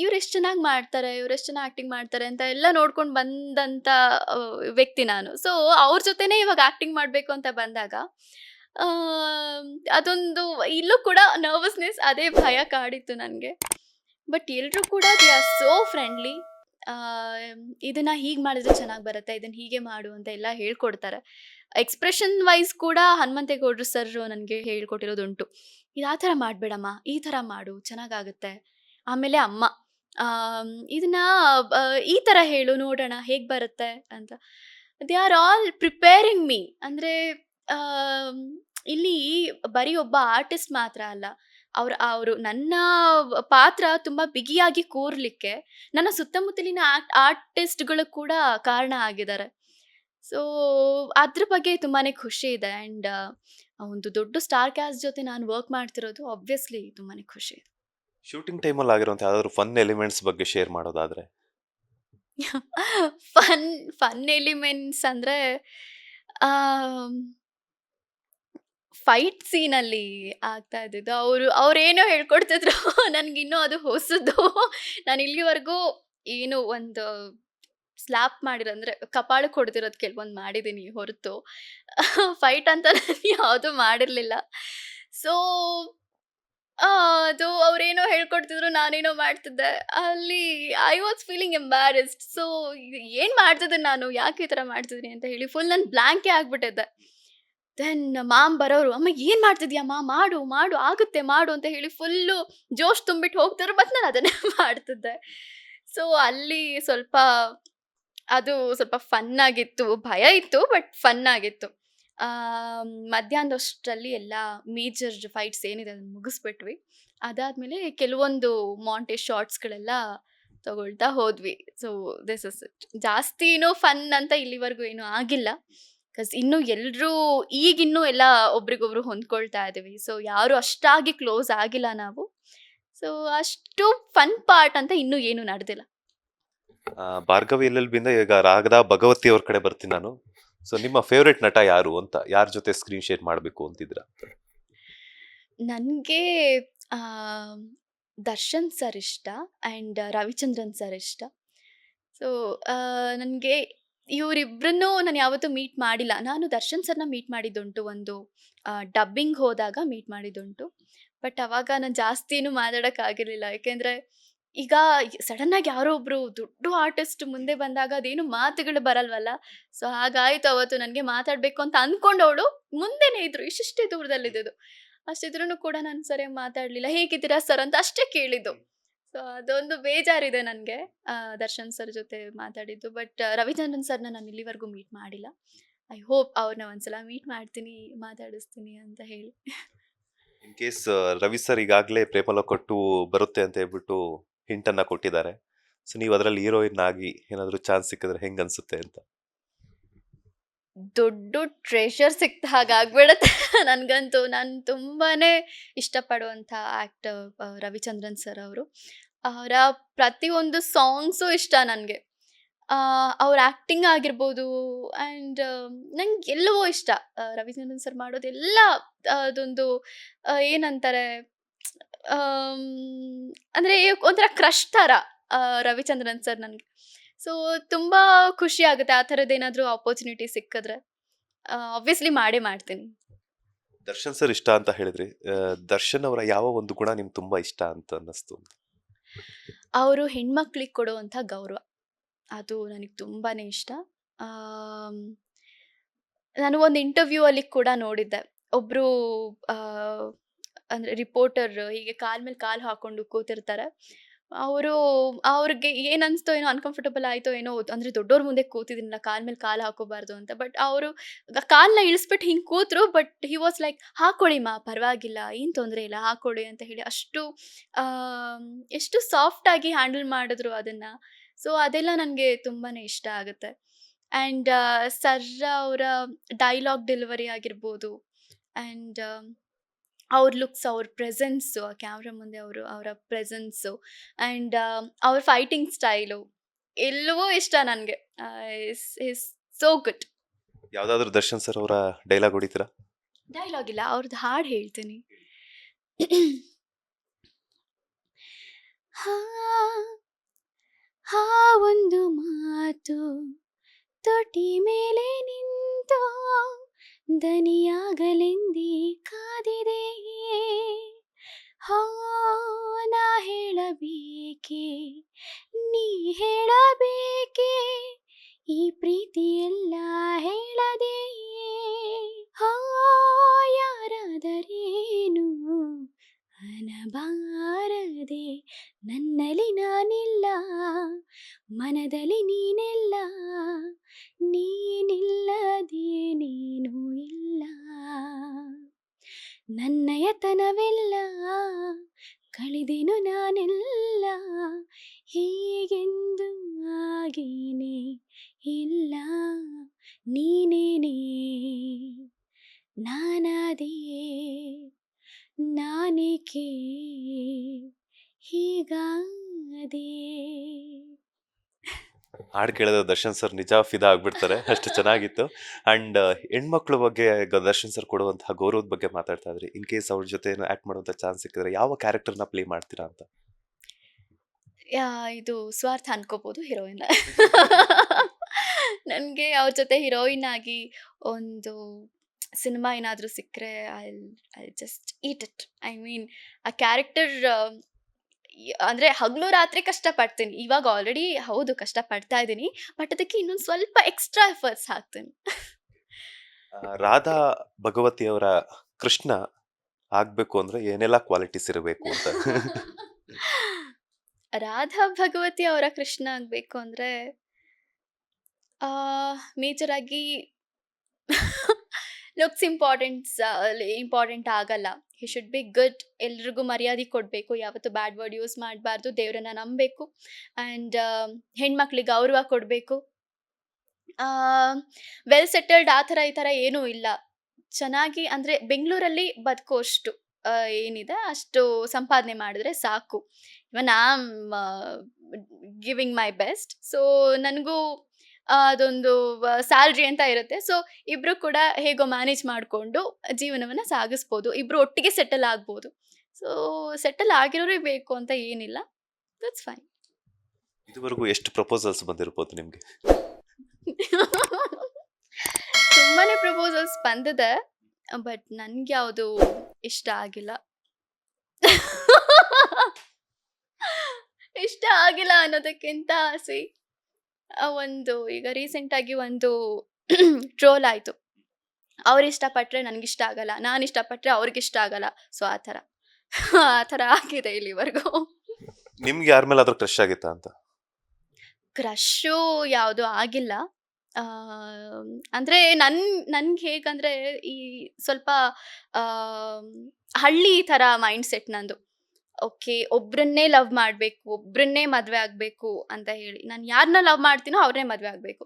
ಇವ್ರು ಎಷ್ಟು ಚೆನ್ನಾಗಿ ಮಾಡ್ತಾರೆ, ಇವ್ರು ಎಷ್ಟು ಚೆನ್ನಾಗಿ ಆ್ಯಕ್ಟಿಂಗ್ ಮಾಡ್ತಾರೆ ಅಂತ ಎಲ್ಲ ನೋಡ್ಕೊಂಡು ಬಂದಂಥ ವ್ಯಕ್ತಿ ನಾನು. ಸೊ ಅವ್ರ ಜೊತೆನೇ ಇವಾಗ ಆ್ಯಕ್ಟಿಂಗ್ ಮಾಡಬೇಕು ಅಂತ ಬಂದಾಗ ಆಮ್, ಅದೊಂದು ಇಲ್ಲೂ ಕೂಡ ನರ್ವಸ್ನೆಸ್, ಅದೇ ಭಯ ಕಾಡಿತ್ತು ನನಗೆ. ಬಟ್ ಎಲ್ರೂ ಕೂಡ ದೇ ಆರ್ ಸೋ ಫ್ರೆಂಡ್ಲಿ. ಇದನ್ನ ಹೀಗೆ ಮಾಡಿದ್ರೆ ಚೆನ್ನಾಗಿ ಬರುತ್ತೆ, ಇದನ್ನ ಹೀಗೆ ಮಾಡು ಅಂತ ಎಲ್ಲ ಹೇಳ್ಕೊಡ್ತಾರೆ. ಎಕ್ಸ್ಪ್ರೆಷನ್ ವೈಸ್ ಕೂಡ ಹನುಮಂತೇಗೌಡರು ಸರ್ ನನಗೆ ಹೇಳ್ಕೊಟ್ಟಿರೋದುಂಟು. ಇದು ಆ ಥರ ಮಾಡಬೇಡಮ್ಮ, ಈ ಥರ ಮಾಡು ಚೆನ್ನಾಗಾಗುತ್ತೆ. ಆಮೇಲೆ ಅಮ್ಮ ಇದನ್ನ ಈ ಥರ ಹೇಳು ನೋಡೋಣ ಹೇಗೆ ಬರುತ್ತೆ ಅಂತ. They are all preparing me. ಅಂದರೆ ಇಲ್ಲಿ ಬರೀ ಒಬ್ಬ ಆರ್ಟಿಸ್ಟ್ ಮಾತ್ರ ಅಲ್ಲ, ಅವರು ನನ್ನ ಪಾತ್ರ ತುಂಬ ಬಿಗಿಯಾಗಿ ಕೂರ್ಲಿಕ್ಕೆ ನನ್ನ ಸುತ್ತಮುತ್ತಲಿನ ಆರ್ಟಿಸ್ಟ್ಗಳು ಕೂಡ ಕಾರಣ ಆಗಿದ್ದಾರೆ. ಸೊ ಅದ್ರ ಬಗ್ಗೆ ತುಂಬಾನೇ ಖುಷಿ ಇದೆ. ಆ್ಯಂಡ್ ಒಂದು ದೊಡ್ಡ ಸ್ಟಾರ್ ಕ್ಯಾಸ್ಟ್ ಜೊತೆ ನಾನು ವರ್ಕ್ ಮಾಡ್ತಿರೋದು ಆಬ್ವಿಯಸ್ಲಿ ತುಂಬಾನೇ ಖುಷಿ ಇದೆ. ಶೂಟಿಂಗ್ ಟೈಮಲ್ಲಿ ಆಗಿರುವಂಥ ಯಾವ್ದಾದ್ರು ಫನ್ ಎಲಿಮೆಂಟ್ಸ್ ಬಗ್ಗೆ ಶೇರ್ ಮಾಡೋದಾದ್ರೆ? ಫನ್ ಫನ್ ಎಲಿಮೆಂಟ್ಸ್ ಅಂದರೆ ಫೈಟ್ ಸೀನಲ್ಲಿ ಆಗ್ತಾ ಇದ್ದಿದ್ದು ಅವ್ರೇನೋ ಹೇಳ್ಕೊಡ್ತಿದ್ರು. ನನಗಿನ್ನೂ ಅದು ಹೊಸದು. ನಾನು ಇಲ್ಲಿವರೆಗೂ ಏನು ಒಂದು ಸ್ಲ್ಯಾಪ್ ಮಾಡಿರೋ ಅಂದರೆ ಕಪಾಳಕ್ಕೆ ಹೊಡೆದಿರೋದು ಕೆಲವೊಂದು ಮಾಡಿದ್ದೀನಿ ಹೊರತು ಫೈಟ್ ಅಂತ ನಾನು ಯಾವುದೂ ಮಾಡಿರಲಿಲ್ಲ. ಸೊ ಅದು ಅವ್ರೇನೋ ಹೇಳ್ಕೊಡ್ತಿದ್ರು, ನಾನೇನೋ ಮಾಡ್ತಿದ್ದೆ. ಅಲ್ಲಿ ಐ ವಾಸ್ ಫೀಲಿಂಗ್ ಎಂಬ್ಯಾರಸ್ಡ್. ಸೊ ಏನು ಮಾಡ್ತಿದ್ದೆ ನಾನು, ಯಾಕೆ ಈ ಥರ ಮಾಡ್ತಿದ್ದೀನಿ ಅಂತ ಹೇಳಿ ಫುಲ್ ನಾನು ಬ್ಲ್ಯಾಂಕೇ ಆಗಿಬಿಟ್ಟಿದ್ದೆ. ದೆನ್ ಮಾಮ್ ಬರೋರು, ಅಮ್ಮ ಏನು ಮಾಡ್ತಿದ್ಯಮ್ಮ, ಮಾಡು ಮಾಡು ಆಗುತ್ತೆ ಮಾಡು ಅಂತ ಹೇಳಿ ಫುಲ್ಲು ಜೋಶ್ ತುಂಬಿಟ್ಟು ಹೋಗ್ತಿದ್ರು. ಮತ್ತು ನಾನು ಅದನ್ನೇ ಮಾಡ್ತಿದ್ದೆ. ಸೊ ಅಲ್ಲಿ ಸ್ವಲ್ಪ ಫನ್ ಆಗಿತ್ತು. ಭಯ ಇತ್ತು ಬಟ್ ಫನ್ ಆಗಿತ್ತು. ಮಧ್ಯಾಹ್ನದಷ್ಟರಲ್ಲಿ ಎಲ್ಲ ಮೇಜರ್ ಫೈಟ್ಸ್ ಏನಿದೆ ಅದನ್ನು ಮುಗಿಸ್ಬಿಟ್ವಿ. ಅದಾದಮೇಲೆ ಕೆಲವೊಂದು ಮಾಂಟೇಜ್ ಶಾರ್ಟ್ಸ್ಗಳೆಲ್ಲ ತಗೊಳ್ತಾ ಹೋದ್ವಿ. So this is it. ಜಾಸ್ತಿ ಏನೋ ಫನ್ ಅಂತ ಇಲ್ಲಿವರೆಗೂ ಏನೂ ಆಗಿಲ್ಲ. ಬಿಕಾಸ್ ಇನ್ನೂ ಎಲ್ಲರೂ ಈಗಿನ್ನೂ ಎಲ್ಲ ಒಬ್ರಿಗೊಬ್ರು ಹೊಂದ್ಕೊಳ್ತಾ ಇದ್ದೀವಿ. ಸೊ ಯಾರು ಅಷ್ಟಾಗಿ ಕ್ಲೋಸ್ ಆಗಿಲ್ಲ ನಾವು. ಸೊ ಅಷ್ಟು ಫನ್ ಪಾರ್ಟ್ ಅಂತ ಇನ್ನೂ ಏನೂ ನಡೆದಿಲ್ಲ. ಭಾರ್ಗವಿ LLB ಈಗ ರಾಗದ ಭಗವತಿ ಅವ್ರ ಕಡೆ ಬರ್ತೀನಿ ನಾನು. ಸೊ ನಿಮ್ಮ ಫೇವ್ರೆಟ್ ನಟ ಯಾರು ಅಂತ, ಯಾರ ಜೊತೆ ಸ್ಕ್ರೀನ್ ಶೇರ್ ಮಾಡಬೇಕು ಅಂತಿದ್ರ? ನನಗೆ ದರ್ಶನ್ ಸರ್ ಇಷ್ಟ ಆ್ಯಂಡ್ ರವಿಚಂದ್ರನ್ ಸರ್ ಇಷ್ಟ. ಸೊ ನನಗೆ ಇವರಿಬ್ಬರನ್ನೂ ನಾನು ಯಾವತ್ತೂ ಮೀಟ್ ಮಾಡಿಲ್ಲ. ನಾನು ದರ್ಶನ್ ಸರ್ನ ಮೀಟ್ ಮಾಡಿದ್ದುಂಟು, ಒಂದು ಡಬ್ಬಿಂಗ್ ಹೋದಾಗ ಮೀಟ್ ಮಾಡಿದ್ದುಂಟು. ಬಟ್ ಅವಾಗ ನಾನು ಜಾಸ್ತಿ ಏನೂ ಮಾತಾಡೋಕ್ಕಾಗಿರಲಿಲ್ಲ. ಯಾಕೆಂದರೆ ಈಗ ಸಡನ್ನಾಗಿ ಯಾರೋ ಒಬ್ಬರು ದೊಡ್ಡ ಆರ್ಟಿಸ್ಟ್ ಮುಂದೆ ಬಂದಾಗ ಅದೇನು ಮಾತುಗಳು ಬರಲ್ವಲ್ಲ. ಸೊ ಹಾಗಾಯಿತು ಅವತ್ತು. ನನಗೆ ಮಾತಾಡಬೇಕು ಅಂತ ಅಂದ್ಕೊಂಡವಳು ಮುಂದೆನೇ ಇದ್ದರು, ಇಷ್ಟಿಷ್ಟೇ ದೂರದಲ್ಲಿದ್ದು. ಅಷ್ಟಿದ್ರೂ ಕೂಡ ನಾನು ಸರಿಯಾಗಿ ಮಾತಾಡಲಿಲ್ಲ. ಹೇಗಿದ್ದೀರಾ ಸರ್ ಅಂತ ಅಷ್ಟೇ ಕೇಳಿದ್ದು. ಸೊ ಅದೊಂದು ಬೇಜಾರಿದೆ ನನಗೆ ದರ್ಶನ್ ಸರ್ ಜೊತೆ ಮಾತಾಡಿದ್ದು. ಬಟ್ ರವಿಚಂದ್ರನ್ ಸರ್ನ ನಾನು ಇಲ್ಲಿವರೆಗೂ ಮೀಟ್ ಮಾಡಿಲ್ಲ. ಐ ಹೋಪ್ ಅವ್ರನ್ನ ಒಂದ್ಸಲ ಮೀಟ್ ಮಾಡ್ತೀನಿ, ಮಾತಾಡಿಸ್ತೀನಿ ಅಂತ ಹೇಳಿ. ಇನ್ ಕೇಸ್ ರವಿ ಸರ್ ಈಗಾಗಲೇ ಪ್ರೇಮಲೋಕ 2 ಬರುತ್ತೆ ಅಂತ ಹೇಳ್ಬಿಟ್ಟು ಹಿಂಟನ್ನು ಕೊಟ್ಟಿದ್ದಾರೆ. ಸೊ ನೀವು ಅದರಲ್ಲಿ ಹೀರೋಯಿನ್ ಆಗಿ ಏನಾದರೂ ಚಾನ್ಸ್ ಸಿಕ್ಕಿದ್ರೆ ಹೆಂಗೆ ಅನ್ಸುತ್ತೆ ಅಂತ? ದೊಡ್ಡ ಟ್ರೆಷರ್ ಸಿಕ್ತ ಹಾಗಾಗ್ಬಿಡತ್ತೆ. ನನ್ಗಂತೂ ನಾನು ತುಂಬಾನೇ ಇಷ್ಟಪಡುವಂಥ ಆಕ್ಟರ್ ರವಿಚಂದ್ರನ್ ಸರ್ ಅವರು. ಅವರ ಪ್ರತಿಯೊಂದು ಸಾಂಗ್ಸು ಇಷ್ಟ ನನ್ಗೆ. ಅವ್ರ ಆಕ್ಟಿಂಗ್ ಆಗಿರ್ಬೋದು ಆ್ಯಂಡ್ ನಂಗೆ ಎಲ್ಲವೂ ಇಷ್ಟ. ರವಿಚಂದ್ರನ್ ಸರ್ ಮಾಡೋದೆಲ್ಲ ಅದೊಂದು ಏನಂತಾರೆ ಆಮ್, ಅಂದ್ರೆ ಒಂಥರ ಕ್ರಶ್ ಥರ ರವಿಚಂದ್ರನ್ ಸರ್ ನನ್ಗೆ. ಸೊ ತುಂಬಾ ಖುಷಿ ಆಗುತ್ತೆ ಆ ಥರದ್ದೇನಾದ್ರೂ ಆಪರ್ಚುನಿಟಿ ಸಿಕ್ಕಿದ್ರೆ. ಆಬ್ವಿಯಸ್ಲಿ ಮಾಡೇ ಮಾಡ್ತೀನಿ. ದರ್ಶನ್ ಸರ್ ಇಷ್ಟ ಅಂತ ಹೇಳಿದ್ರಿ. ದರ್ಶನ್ ಅವರ ಯಾವ ಒಂದು ಗುಣ ನಿಮ್ಗೆ ತುಂಬಾ ಇಷ್ಟ ಅಂತ ಅನ್ನಿಸ್ತು? ಅವರು ಹೆಣ್ಮಕ್ಳಿಗೆ ಕೊಡುವಂಥ ಗೌರವ. ಅದು ನನಗೆ ತುಂಬಾನೇ ಇಷ್ಟ. ಆಮ್, ನಾನು ಒಂದು ಇಂಟರ್ವ್ಯೂ ಅಲ್ಲಿ ಕೂಡ ನೋಡಿದ್ದೆ. ಒಬ್ರು ಆ, ಅಂದ್ರೆ ರಿಪೋರ್ಟರ್ ಹೀಗೆ ಕಾಲ್ ಮೇಲೆ ಕಾಲು ಹಾಕೊಂಡು ಕೂತಿರ್ತಾರೆ. ಅವರು ಅವ್ರಿಗೆ ಏನ್ ಅನ್ಸ್ತೋ ಏನೋ ಅನ್‌ಕಂಫರ್ಟಬಲ್ ಆಯ್ತೋ ಏನೋ ಅಂದ್ರೆ ದೊಡ್ಡೋರ್ ಮುಂದೆ ಕೂತಿದ್ದೀನಲ್ಲ ಕಾಲ್ ಮೇಲೆ ಕಾಲು ಹಾಕೋಬಾರ್ದು ಅಂತ. ಬಟ್ ಅವರು ಕಾಲ್‌ನ ಇಳಿಸ್ಬಿಟ್ಟು ಹಿಂಗ್ ಕೂತ್ರು. ಬಟ್ ಹಿ ವಾಸ್ ಲೈಕ್ ಹಾಕೊಳ್ಳಿಮ್ಮ ಪರವಾಗಿಲ್ಲ, ಏನ್ ತೊಂದ್ರೆ ಇಲ್ಲ ಹಾಕೊಳ್ಳಿ ಅಂತ ಹೇಳಿ ಅಷ್ಟು ಆಮ್, ಎಷ್ಟು ಸಾಫ್ಟ್ ಆಗಿ ಹ್ಯಾಂಡಲ್ ಮಾಡಿದ್ರು ಅದನ್ನ. ಸೊ ಅದೆಲ್ಲ ನನ್ಗೆ ತುಂಬಾನೇ ಇಷ್ಟ ಆಗುತ್ತೆ. ಆ್ಯಂಡ್ ಸರ್ ಅವರ ಡೈಲಾಗ್ ಡೆಲಿವರಿ ಆಗಿರ್ಬೋದು ಆ್ಯಂಡ್ ಅವ್ರ ಲುಕ್ಸ್, ಅವ್ರ ಪ್ರೆಸೆನ್ಸು, ಕ್ಯಾಮ್ರಾ ಮುಂದೆ ಅವರ ಪ್ರೆಸೆನ್ಸು ಆ್ಯಂಡ್ ಅವ್ರ ಫೈಟಿಂಗ್ ಸ್ಟೈಲು ಎಲ್ಲವೂ ಇಷ್ಟ ನನಗೆ. Is so good. ಯಾವ್ದಾದ್ರು ದರ್ಶನ್ ಸರ್ ಅವರ ಡೈಲಾಗ್ ಹೊಡಿತೀರಾ? ಡೈಲಾಗ್ ಇಲ್ಲ, ಅವ್ರದ್ದು ಹಾಡು ಹೇಳ್ತೀನಿ. ಹಾ ಹಾ ಒಂದು ಮಾತು ತೊಟಿ ಮೇಲೆ ನಿಂತು ದನಿಯಾಗಲೆಂದೇ ಕಾದಿದೆ. ಹೋ ನಾ ಹೇಳಬೇಕೆ, ನೀ ಹೇಳಬೇಕೆ, ಈ ಪ್ರೀತಿಯೆಲ್ಲ ಹೇಳದೆ. ಹೋ ಯಾರಾದರೇನು ಅನಬಾರದೆ, ನನ್ನಲ್ಲಿ ನಾನಿಲ್ಲ, ಮನದಲ್ಲಿ ನೀನೆಲ್ಲ, ನೀನಿಲ್ಲದೆ ನೀನು ಇಲ್ಲ. ನನ್ನಯತನವೆಲ್ಲ ಕಳೆದೆನು ನಾನೆಲ್ಲ, ಹೀಗೆಂದು ಆಗೇನೆ ಇಲ್ಲ, ನೀನೇನೇ ನಾನಾದೆ, ನಾನೇಕೆ ಹೀಗಾದೆ. ಹಾಡು ಕೇಳಿದ್ರೆ ದರ್ಶನ್ ಸರ್ ನಿಜ ಫಿದಾ ಆಗ್ಬಿಡ್ತಾರೆ, ಅಷ್ಟು ಚೆನ್ನಾಗಿತ್ತು. ಅಂಡ್ ಹೆಣ್ಮಕ್ಳ ಬಗ್ಗೆ ದರ್ಶನ್ ಸರ್ ಕೊಡುವಂತಹ ಗೌರವದ ಬಗ್ಗೆ ಮಾತಾಡ್ತಾ ಇದ್ರಿ. ಇನ್ ಕೇಸ್ ಅವ್ರ ಜೊತೆ ಆಕ್ಟ್ ಮಾಡುವಂತ ಚಾನ್ಸ್ ಸಿಕ್ಕಿದ್ರೆ ಯಾವ ಕ್ಯಾರೆಕ್ಟರ್ನ ಪ್ಲೇ ಮಾಡ್ತೀರಾ ಅಂತ? ಇದು ಸ್ವಾರ್ಥ ಅನ್ಕೋಬಹುದು ಹೀರೋಯಿನ್. ನನಗೆ ಅವ್ರ ಜೊತೆ ಹೀರೋಯಿನ್ ಆಗಿ ಒಂದು ಸಿನಿಮಾ ಏನಾದರೂ ಸಿಕ್ಕರೆ I just eat it. I mean ಆ ಕ್ಯಾರೆಕ್ಟರ್ ಅಂದ್ರೆ ಹಗಲು ರಾತ್ರಿ ಕಷ್ಟಪಡ್ತೀನಿ. ಇವಾಗ ಆಲ್ರೆಡಿ ಹೌದು ಕಷ್ಟಪಡ್ತಾ ಇದ್ದೀನಿ. ಬಟ್ ಅದಕ್ಕೆ ಇನ್ನೊಂದು ಸ್ವಲ್ಪ ಎಕ್ಸ್ಟ್ರಾ ಎಫರ್ಟ್ಸ್ ಹಾಕ್ತೀನಿ. ರಾಧಾ ಭಗವತಿ ಅವರ ಕೃಷ್ಣ ಆಗ್ಬೇಕು ಅಂದ್ರೆ ಏನೆಲ್ಲ ಕ್ವಾಲಿಟೀಸ್ ಇರಬೇಕು ಅಂತ? ರಾಧಾ ಭಗವತಿ ಅವರ ಕೃಷ್ಣ ಆಗ್ಬೇಕು ಅಂದ್ರೆ ಮೇಜರ್ ಆಗಿ ಲುಕ್ಸ್ ಇಂಪಾರ್ಟೆಂಟ್ ಆಗಲ್ಲ. He should be good. ಎಲ್ರಿಗೂ ಮರ್ಯಾದೆ ಕೊಡಬೇಕು, ಯಾವತ್ತು ಬ್ಯಾಡ್ ವರ್ಡ್ ಯೂಸ್ ಮಾಡಬಾರ್ದು, ದೇವರನ್ನ ನಂಬಬೇಕು ಆ್ಯಂಡ್ ಹೆಣ್ಮಕ್ಳಿಗೆ ಗೌರವ ಕೊಡಬೇಕು. ವೆಲ್ ಸೆಟಲ್ಡ್ ಆ ಥರ ಈ ಥರ ಏನೂ ಇಲ್ಲ. ಚೆನ್ನಾಗಿ ಅಂದರೆ ಬೆಂಗಳೂರಲ್ಲಿ ಬದುಕೋಷ್ಟು ಏನಿದೆ ಅಷ್ಟು ಸಂಪಾದನೆ ಮಾಡಿದ್ರೆ ಸಾಕು. Even I am giving my best. So ನನಗೂ ಅದೊಂದು ಸ್ಯಾಲ್ರಿ ಅಂತ ಇರುತ್ತೆ. ಸೊ ಇಬ್ರು ಕೂಡ ಹೇಗೋ ಮ್ಯಾನೇಜ್ ಮಾಡಿಕೊಂಡು ಜೀವನವನ್ನು ಸಾಗಿಸ್ಬೋದು, ಇಬ್ರು ಒಟ್ಟಿಗೆ ಸೆಟಲ್ ಆಗ್ಬೋದು. ಸೊ ಸೆಟಲ್ ಆಗಿರೋರೇ ಬೇಕು ಅಂತ ಏನಿಲ್ಲ, ದಟ್ಸ್ ಫೈನ್. ಇದುವರೆಗೂ ಎಷ್ಟು ಪ್ರಪೋಸಲ್ಸ್ ಬಂದಿರ್ಬೋದು ನಿಮ್ಗೆ? ತುಂಬಾನೇ ಪ್ರಪೋಸಲ್ಸ್ ಬಂದಿದೆ, ಬಟ್ ನನ್ಗೆ ಯಾವುದು ಇಷ್ಟ ಆಗಿಲ್ಲ. ಇಷ್ಟ ಆಗಿಲ್ಲ ಅನ್ನೋದಕ್ಕಿಂತ ಒಂದು ಈಗ ರೀಸೆಂಟ್ ಆಗಿ ಒಂದು ಟ್ರೋಲ್ ಆಯ್ತು. ಅವ್ರು ಇಷ್ಟಪಟ್ರೆ ನನಗಿಷ್ಟ ಆಗಲ್ಲ, ನಾನು ಇಷ್ಟಪಟ್ರೆ ಅವ್ರಿಗಿಷ್ಟ ಆಗಲ್ಲ. ಸೊ ಆ ಥರ ಆಗಿದೆ ಇಲ್ಲಿವರೆಗೂ. ನಿಮ್ಗೆ ಯಾರ ಮೇಲೆ ಆದ್ರೂ ಕ್ರಶ್ ಆಗಿತ್ತಾ ಅಂತ? ಕ್ರಶ್ಶು ಯಾವುದು ಆಗಿಲ್ಲ. ಅಂದರೆ ನನ್ಗೆ ಹೇಗಂದರೆ ಈ ಸ್ವಲ್ಪ ಹಳ್ಳಿ ಥರ ಮೈಂಡ್ ಸೆಟ್ ನಂದು. ಓಕೆ, ಒಬ್ರನ್ನೇ ಲವ್ ಮಾಡಬೇಕು, ಒಬ್ರನ್ನೇ ಮದುವೆ ಆಗಬೇಕು ಅಂತ ಹೇಳಿ ನಾನು ಯಾರನ್ನ ಲವ್ ಮಾಡ್ತೀನೋ ಅವ್ರನ್ನೇ ಮದುವೆ ಆಗಬೇಕು.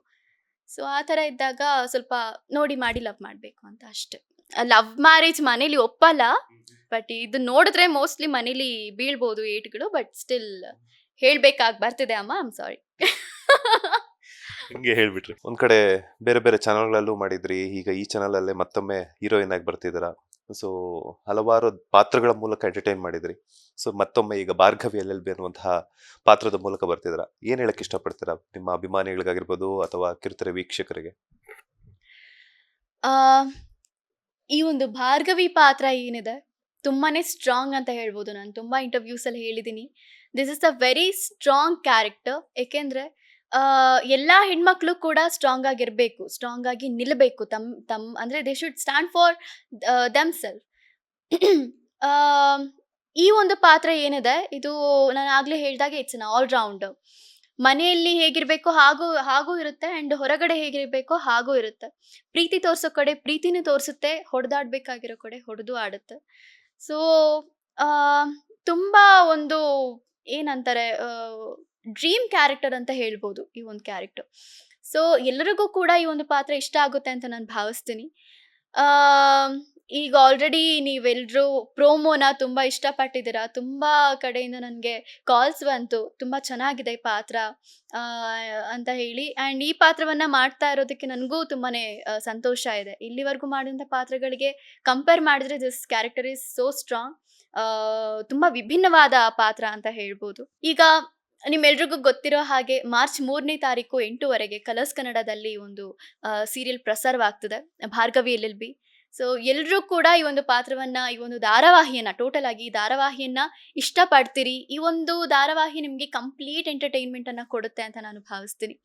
ಸೊ ಆ ಥರ ಇದ್ದಾಗ ಸ್ವಲ್ಪ ನೋಡಿ ಮಾಡಿ ಲವ್ ಮಾಡಬೇಕು ಅಂತ ಅಷ್ಟೆ. ಲವ್ ಮ್ಯಾರೇಜ್ ಮನೇಲಿ ಒಪ್ಪಲ್ಲ. ಬಟ್ ಇದು ನೋಡಿದ್ರೆ ಮೋಸ್ಟ್ಲಿ ಮನೇಲಿ ಬೀಳ್ಬೋದು ಏಟ್ಗಳು. ಬಟ್ ಸ್ಟಿಲ್ ಹೇಳ್ಬೇಕಾಗಿ ಬರ್ತಿದೆ ಅಮ್ಮ, ಐ ಆಮ್ ಸಾರಿ. ಹಿಂಗೆ ಹೇಳ್ಬಿಟ್ರಿ. ಒಂದ್ ಕಡೆ ಬೇರೆ ಬೇರೆ ಚಾನಲ್ಗಳಲ್ಲೂ ಮಾಡಿದ್ರಿ, ಈಗ ಈ ಚಾನಲ್ ಅಲ್ಲೇ ಮತ್ತೊಮ್ಮೆ ಹೀರೋಯಿನ್ ಆಗಿ ಬರ್ತಿದ್ದೀರಾ. ಸೊ ಹಲವಾರು ಪಾತ್ರಗಳ ಮೂಲಕ ಎಂಟರ್ಟೈನ್ ಮಾಡಿದ್ರಿ. ಸೊ ಮತ್ತೊಮ್ಮೆ ಈಗ ಭಾರ್ಗವಿ LLB ಅನ್ನುವಂತಹ ಪಾತ್ರದ ಮೂಲಕ ಬರ್ತಿದ್ದೀರಾ. ಏನ್ ಹೇಳಕ್ ಇಷ್ಟಪಡ್ತೀರಾ ನಿಮ್ಮ ಅಭಿಮಾನಿಗಳಿಗಾಗಿರ್ಬೋದು ಅಥವಾ ಕಿರುತೆರೆ ವೀಕ್ಷಕರಿಗೆ? ಆ, ಈ ಒಂದು ಭಾರ್ಗವಿ ಪಾತ್ರ ಏನಿದೆ ತುಂಬಾನೇ ಸ್ಟ್ರಾಂಗ್ ಅಂತ ಹೇಳ್ಬೋದು. ನಾನು ತುಂಬಾ ಇಂಟರ್ವ್ಯೂಸ್ ಅಲ್ಲಿ ಹೇಳಿದ್ದೀನಿ, this is a very strong character. ಏಕೆಂದ್ರೆ ಎಲ್ಲಾ ಹೆಣ್ಮಕ್ಳು ಕೂಡ ಸ್ಟ್ರಾಂಗ್ ಆಗಿರ್ಬೇಕು, ಸ್ಟ್ರಾಂಗ್ ಆಗಿ ನಿಲ್ಬೇಕು. ತಮ್ ಅಂದ್ರೆ they should stand for them self. ಈ ಒಂದು ಪಾತ್ರ ಏನಿದೆ ಇದು ನಾನು ಆಗ್ಲೇ ಹೇಳ್ದಾಗೆ ಇಟ್ಸ್ ಅನ್ ಆಲ್ ರೌಂಡ್. ಮನೆಯಲ್ಲಿ ಹೇಗಿರ್ಬೇಕೋ ಹಾಗೂ ಇರುತ್ತೆ, ಅಂಡ್ ಹೊರಗಡೆ ಹೇಗಿರ್ಬೇಕೋ ಹಾಗೂ ಇರುತ್ತೆ. ಪ್ರೀತಿ ತೋರ್ಸೋ ಕಡೆ ಪ್ರೀತಿನೂ ತೋರಿಸುತ್ತೆ, ಹೊಡೆದಾಡ್ಬೇಕಾಗಿರೋ ಕಡೆ ಹೊಡೆದು ಆಡುತ್ತೆ. ಸೊ ತುಂಬಾ ಒಂದು ಏನಂತಾರೆ, ಡ್ರೀಮ್ ಕ್ಯಾರೆಕ್ಟರ್ ಅಂತ ಹೇಳ್ಬೋದು ಈ ಒಂದು ಕ್ಯಾರೆಕ್ಟರ್. ಸೊ ಎಲ್ಲರಿಗೂ ಕೂಡ ಈ ಒಂದು ಪಾತ್ರ ಇಷ್ಟ ಆಗುತ್ತೆ ಅಂತ ನಾನು ಭಾವಿಸ್ತೀನಿ. ಆ, ಈಗ ಆಲ್ರೆಡಿ ನೀವೆಲ್ಲರೂ ಪ್ರೋಮೋನ ತುಂಬಾ ಇಷ್ಟಪಟ್ಟಿದ್ದೀರಾ. ತುಂಬಾ ಕಡೆಯಿಂದ ನನಗೆ ಕಾಲ್ಸ್ ಬಂತು, ತುಂಬಾ ಚೆನ್ನಾಗಿದೆ ಈ ಪಾತ್ರ ಆ, ಅಂತ ಹೇಳಿ. ಆ್ಯಂಡ್ ಈ ಪಾತ್ರವನ್ನ ಮಾಡ್ತಾ ಇರೋದಕ್ಕೆ ನನಗೂ ತುಂಬಾನೇ ಸಂತೋಷ ಇದೆ. ಇಲ್ಲಿವರೆಗೂ ಮಾಡಿದಂಥ ಪಾತ್ರಗಳಿಗೆ ಕಂಪೇರ್ ಮಾಡಿದ್ರೆ this character is so strong. ತುಂಬಾ ವಿಭಿನ್ನವಾದ ಪಾತ್ರ ಅಂತ ಹೇಳ್ಬೋದು. ಈಗ ನಿಮ್ಮೆಲ್ರಿಗೂ ಗೊತ್ತಿರೋ ಹಾಗೆ ಮಾರ್ಚ್ 3ನೇ ತಾರೀಕು 8ವರೆಗೆ ಕಲರ್ಸ್ ಕನ್ನಡದಲ್ಲಿ ಒಂದು ಸೀರಿಯಲ್ ಪ್ರಸಾರವಾಗ್ತದೆ, ಭಾರ್ಗವಿ LLB. ಸೊ ಎಲ್ಲರೂ ಕೂಡ ಈ ಒಂದು ಪಾತ್ರವನ್ನ, ಈ ಒಂದು ಧಾರಾವಾಹಿಯನ್ನ, ಟೋಟಲ್ ಆಗಿ ಈ ಧಾರಾವಾಹಿಯನ್ನ ಇಷ್ಟಪಡ್ತೀರಿ. ಈ ಒಂದು ಧಾರಾವಾಹಿ ನಿಮಗೆ ಕಂಪ್ಲೀಟ್ ಎಂಟರ್ಟೈನ್ಮೆಂಟ್ ಅನ್ನ ಕೊಡುತ್ತೆ ಅಂತ ನಾನು ಭಾವಿಸ್ತೀನಿ.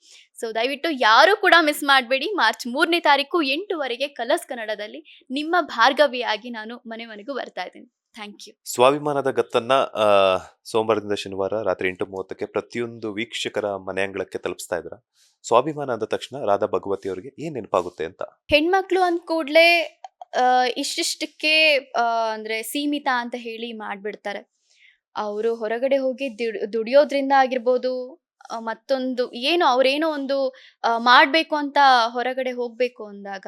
ಸೊ ದಯವಿಟ್ಟು ಯಾರು ಕೂಡ ಮಿಸ್ ಮಾಡಬೇಡಿ. ಮಾರ್ಚ್ 3ನೇ ತಾರೀಕು 8ವರೆಗೆ ಕಲರ್ಸ್ ಕನ್ನಡದಲ್ಲಿ ನಿಮ್ಮ ಭಾರ್ಗವಿಯಾಗಿ ನಾನು ಮನೆ ಮನೆಗೂ ಬರ್ತಾ ಇದ್ದೀನಿ. Thank you. ಸ್ವಾಭಿಮಾನದ ಗತ್ತನ್ನ ಸೋಮವಾರದಿಂದ ಶನಿವಾರ ರಾತ್ರಿ 8:30ಕ್ಕೆ ಪ್ರತಿಯೊಂದು ವೀಕ್ಷಕರ ಮನೆ ಅಂಗಳಕ್ಕೆ ತಲುಪಿಸ್ತಾ ಇದ್ರ. ಸ್ವಾಭಿಮಾನ ಅಂದ ತಕ್ಷಣ ರಾಧಾ ಭಗವತಿ ಅವರಿಗೆ ಏನ್ ನೆನಪಾಗುತ್ತೆ ಅಂತ? ಹೆಣ್ಮಕ್ಳು ಅಂದ ಕೂಡಲೇ ಇಷ್ಟಿಷ್ಟಕ್ಕೆ ಅಂದ್ರೆ ಸೀಮಿತ ಅಂತ ಹೇಳಿ ಮಾಡ್ಬಿಡ್ತಾರೆ. ಅವರು ಹೊರಗಡೆ ಹೋಗಿ ದುಡಿಯೋದ್ರಿಂದ ಆಗಿರ್ಬೋದು, ಮತ್ತೊಂದು ಏನೋ ಅವ್ರೇನೋ ಒಂದು ಮಾಡಬೇಕು ಅಂತ ಹೊರಗಡೆ ಹೋಗ್ಬೇಕು ಅಂದಾಗ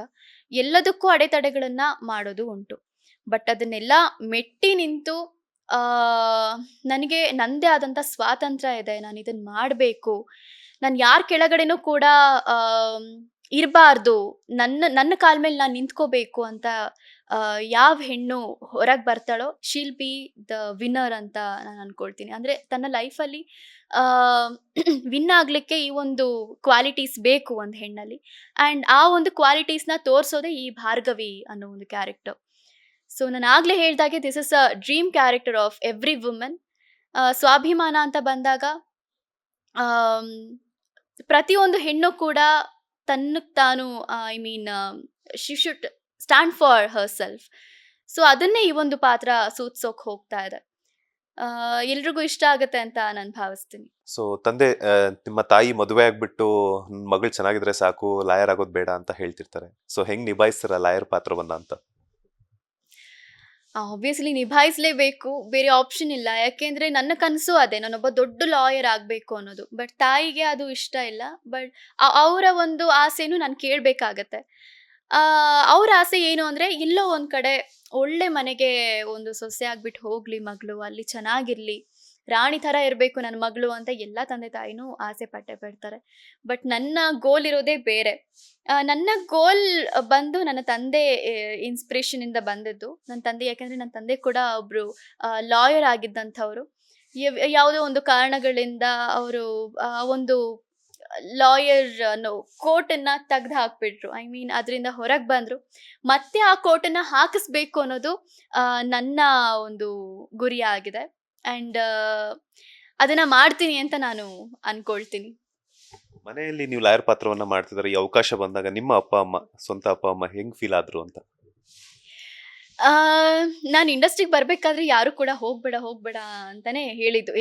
ಎಲ್ಲದಕ್ಕೂ ಅಡೆತಡೆಗಳನ್ನ ಮಾಡೋದು ಉಂಟು. ಬಟ್ ಅದನ್ನೆಲ್ಲ ಮೆಟ್ಟಿ ನಿಂತು ಆ, ನನಗೆ ನಂದೇ ಆದಂಥ ಸ್ವಾತಂತ್ರ್ಯ ಇದೆ, ನಾನು ಇದನ್ನ ಮಾಡಬೇಕು, ನಾನು ಯಾರ ಕೆಳಗಡೆನೂ ಕೂಡ ಇರಬಾರ್ದು, ನನ್ನ ಕಾಲ ಮೇಲೆ ನಾನು ನಿಂತ್ಕೋಬೇಕು ಅಂತ ಯಾವ ಹೆಣ್ಣು ಹೊರಗೆ ಬರ್ತಾಳೋ ಶೀಲ್ ಬಿ ದ ವಿನ್ನರ್ ಅಂತ ನಾನು ಅನ್ಕೊಳ್ತೀನಿ. ಅಂದರೆ ತನ್ನ ಲೈಫಲ್ಲಿ ವಿನ್ ಆಗಲಿಕ್ಕೆ ಈ ಒಂದು ಕ್ವಾಲಿಟೀಸ್ ಬೇಕು ಒಂದು ಹೆಣ್ಣಲ್ಲಿ. ಆ್ಯಂಡ್ ಆ ಒಂದು ಕ್ವಾಲಿಟೀಸ್ನ ತೋರಿಸೋದೇ ಈ ಭಾರ್ಗವಿ ಅನ್ನೋ ಒಂದು ಕ್ಯಾರೆಕ್ಟರ್. ಸೊ ನಾನು ಆಗಲೇ ಹೇಳ್ದಾಗೆ this is a dream character of every woman. ಸ್ವಾಭಿಮಾನ ಅಂತ ಬಂದಾಗ ಪ್ರತಿಯೊಂದು ಹೆಣ್ಣು ಕೂಡ ತನ್ನಕ್ಕೆ ತಾನು, I mean she should stand for her self. So ಅದನ್ನೇ ಈ ಒಂದು ಪಾತ್ರ ಸೂಚಿಸೋಕೆ ಹೋಗ್ತಾ ಇದೆ. ಎಲ್ರಿಗೂ ಇಷ್ಟ ಆಗುತ್ತೆ ಅಂತ ನಾನು ಭಾವಿಸ್ತೀನಿ. ಸೊ ತಂದೆ ನಿಮ್ಮ ತಾಯಿ ಮದುವೆ ಆಗ್ಬಿಟ್ಟು ಮಗಳು ಚೆನ್ನಾಗಿದ್ರೆ ಸಾಕು, ಲಾಯರ್ ಆಗೋದು ಬೇಡ ಅಂತ ಹೇಳ್ತಿರ್ತಾರೆ. ಸೊ ಹೆಂಗ್ ನಿಭಾಯಿಸ್ತಾರ ಲಾಯರ್ ಪಾತ್ರವನ್ನ ಅಂತ? ಆಬ್ವಿಯಸ್ಲಿ ನಿಭಾಯಿಸಲೇಬೇಕು, ಬೇರೆ ಆಪ್ಷನ್ ಇಲ್ಲ. ಯಾಕೆಂದ್ರೆ ನನ್ನ ಕನಸು ಅದೇ, ನಾನೊಬ್ಬ ದೊಡ್ಡ ಲಾಯರ್ ಆಗಬೇಕು ಅನ್ನೋದು. ಬಟ್ ತಾಯಿಗೆ ಅದು ಇಷ್ಟ ಇಲ್ಲ. ಬಟ್ ಅವರ ಒಂದು ಆಸೆನೂ ನಾನು ಕೇಳಬೇಕಾಗತ್ತೆ. ಅವ್ರ ಆಸೆ ಏನು ಅಂದರೆ ಎಲ್ಲೋ ಒಂದು ಕಡೆ ಒಳ್ಳೆ ಮನೆಗೆ ಒಂದು ಸೊಸೆ ಆಗ್ಬಿಟ್ಟು ಹೋಗಲಿ ಮಗಳು, ಅಲ್ಲಿ ಚೆನ್ನಾಗಿರಲಿ, ರಾಣಿ ಥರ ಇರಬೇಕು ನನ್ನ ಮಗಳು ಅಂತ ಎಲ್ಲ ತಂದೆ ತಾಯಿನೂ ಆಸೆ ಪಟ್ಟೆ ಪಡ್ತಾರೆ. ಬಟ್ ನನ್ನ ಗೋಲ್ ಇರೋದೇ ಬೇರೆ. ನನ್ನ ಗೋಲ್ ಬಂದು ನನ್ನ ತಂದೆ ಇನ್ಸ್ಪಿರೇಷನಿಂದ ಬಂದಿದ್ದು. ನನ್ನ ತಂದೆ, ಯಾಕೆಂದರೆ ನನ್ನ ತಂದೆ ಕೂಡ ಒಬ್ಬರು ಲಾಯರ್ ಆಗಿದ್ದಂಥವ್ರು. ಯಾವುದೋ ಒಂದು ಕಾರಣಗಳಿಂದ ಅವರು ಒಂದು ಲಾಯರ್ ಅನ್ನೋ ಕೋರ್ಟನ್ನು ತೆಗ್ದು ಹಾಕ್ಬಿಟ್ರು. ಐ ಮೀನ್ ಅದರಿಂದ ಹೊರಗೆ ಬಂದರು. ಮತ್ತೆ ಆ ಕೋರ್ಟನ್ನು ಹಾಕಿಸ್ಬೇಕು ಅನ್ನೋದು ನನ್ನ ಒಂದು ಗುರಿ ಆಗಿದೆ. ಆ್ಯಂಡ್ ಅದನ್ನು ಮಾಡ್ತೀನಿ ಅಂತ ನಾನು ಅನ್ಕೊಳ್ತೀನಿ. ಮನೆಯಲ್ಲಿ ನೀವು ಲಾಯರ್ ಪಾತ್ರವನ್ನ ಮಾಡ್ತಿದ್ದಾರೆ, ಈ ಅವಕಾಶ ಬಂದಾಗ ನಿಮ್ಮ ಅಪ್ಪ ಅಮ್ಮ, ಸ್ವಂತ ಅಪ್ಪ ಅಮ್ಮ ಹೆಂಗ್ ಫೀಲ್ ಆದ್ರು ಅಂತ? ನಾನು ಇಂಡಸ್ಟ್ರಿಗೆ ಬರಬೇಕಾದ್ರೆ ಯಾರು ಕೂಡ ಹೋಗ್ಬೇಡ ಅಂತಾನೆ ಹೇಳಿದ್ದು.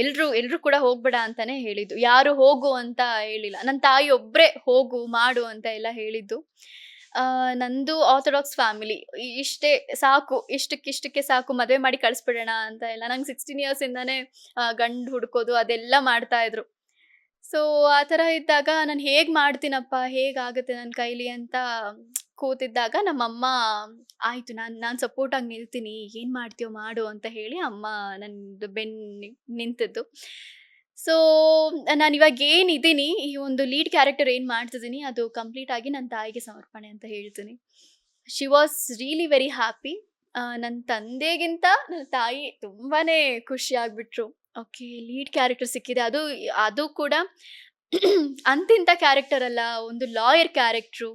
ಎಲ್ರು ಕೂಡ ಹೋಗ್ಬೇಡ ಅಂತಾನೆ ಹೇಳಿದ್ದು. ಯಾರು ಹೋಗು ಅಂತ ಹೇಳಿಲ್ಲ. ನನ್ನ ತಾಯಿ ಒಬ್ಬರೇ ಹೋಗು ಮಾಡು ಅಂತ ಎಲ್ಲ ಹೇಳಿದ್ದು. ನಂದು ಆರ್ಥೋಡಾಕ್ಸ್ ಫ್ಯಾಮಿಲಿ. ಇಷ್ಟೇ ಸಾಕು, ಇಷ್ಟಕ್ಕೆ ಸಾಕು, ಮದುವೆ ಮಾಡಿ ಕಳಿಸ್ಬಿಡೋಣ ಅಂತ ಎಲ್ಲ. ನಂಗೆ 16 ಇಯರ್ಸ್ ಇಂದಾನೆ ಗಂಡು ಹುಡ್ಕೋದು ಅದೆಲ್ಲ ಮಾಡ್ತಾ ಇದ್ರು. ಸೊ ಆ ಥರ ಇದ್ದಾಗ ನಾನು ಹೇಗೆ ಮಾಡ್ತೀನಪ್ಪ, ಹೇಗಾಗುತ್ತೆ ನನ್ನ ಕೈಲಿ ಅಂತ ಕೂತಿದ್ದಾಗ ನಮ್ಮಮ್ಮ ಆಯಿತು ನಾನು ಸಪೋರ್ಟಾಗಿ ನಿಲ್ತೀನಿ, ಏನು ಮಾಡ್ತೀಯೋ ಮಾಡು ಅಂತ ಹೇಳಿ ಅಮ್ಮ ನನ್ನದು ಬೆನ್ನಿಗೆ ನಿಂತಿದ್ದು. ಸೊ ನಾನು ಇವಾಗ ಏನಿದ್ದೀನಿ, ಈ ಒಂದು ಲೀಡ್ ಕ್ಯಾರೆಕ್ಟರ್ ಏನು ಮಾಡ್ತಿದ್ದೀನಿ ಅದು ಕಂಪ್ಲೀಟ್ ಆಗಿ ನನ್ನ ತಾಯಿಗೆ ಸಮರ್ಪಣೆ ಅಂತ ಹೇಳ್ತೀನಿ. She was really very happy. ನನ್ನ ತಂದೆಗಿಂತ ನನ್ನ ತಾಯಿ ತುಂಬಾ ಖುಷಿಯಾಗ್ಬಿಟ್ರು. ಓಕೆ, ಲೀಡ್ ಕ್ಯಾರೆಕ್ಟರ್ ಸಿಕ್ಕಿದೆ, ಅದು ಕೂಡ ಅಂತಿಂಥ ಕ್ಯಾರೆಕ್ಟರ್ ಅಲ್ಲ, ಒಂದು ಲಾಯರ್ ಕ್ಯಾರೆಕ್ಟ್ರು,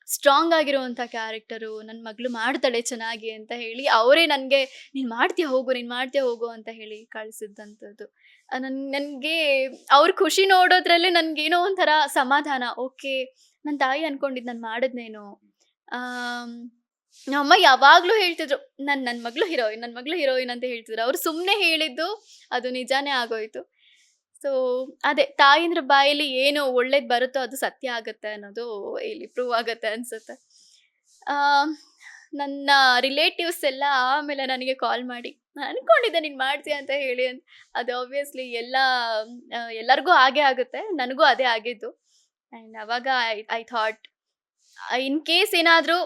ಸ್ಟ್ರಾಂಗ್ ಆಗಿರುವಂಥ ಕ್ಯಾರೆಕ್ಟರು, ನನ್ನ ಮಗಳು ಮಾಡ್ತಾಳೆ ಚೆನ್ನಾಗಿ ಅಂತ ಹೇಳಿ ಅವರೇ ನನಗೆ ನೀನು ಮಾಡ್ತೀಯ ಹೋಗು ಅಂತ ಹೇಳಿ ಕಳಿಸಿದ್ದಂಥದ್ದು. ನನಗೆ ಅವ್ರ ಖುಷಿ ನೋಡೋದ್ರಲ್ಲೇ ನನಗೇನೋ ಒಂಥರ ಸಮಾಧಾನ. ಓಕೆ, ನನ್ನ ತಾಯಿ ಅಂದ್ಕೊಂಡಿದ್ದು ನಾನು ಮಾಡಿದ್ನೇನೋ. ನಮ್ಮಮ್ಮ ಯಾವಾಗಲೂ ಹೇಳ್ತಿದ್ರು ನನ್ನ ಮಗಳು ಹೀರೋಯಿನ್ ಅಂತ ಹೇಳ್ತಿದ್ರು. ಅವ್ರು ಸುಮ್ಮನೆ ಹೇಳಿದ್ದು ಅದು ನಿಜಾನೇ ಆಗೋಯ್ತು. ಸೊ ಅದೇ ತಾಯಂದ್ರ ಬಾಯಲ್ಲಿ ಏನು ಒಳ್ಳೇದು ಬರುತ್ತೋ ಅದು ಸತ್ಯ ಆಗುತ್ತೆ ಅನ್ನೋದು ಇಲ್ಲಿ ಪ್ರೂವ್ ಆಗುತ್ತೆ ಅನ್ಸುತ್ತೆ. ನನ್ನ ರಿಲೇಟಿವ್ಸ್ ಎಲ್ಲ ಆಮೇಲೆ ನನಗೆ ಕಾಲ್ ಮಾಡಿ ಅನ್ಕೊಂಡಿದ್ದೆ ನೀನು ಮಾಡ್ತೀಯ ಅಂತ ಹೇಳಿ ಅಂತ. ಅದು ಆಬ್ವಿಯಸ್ಲಿ ಎಲ್ಲರಿಗೂ ಹಾಗೆ ಆಗುತ್ತೆ, ನನಗೂ ಅದೇ ಆಗಿದ್ದು. ಆ್ಯಂಡ್ ಅವಾಗ ಐ ಥಾಟ್ ಇನ್ ಕೇಸ್ ಏನಾದರೂ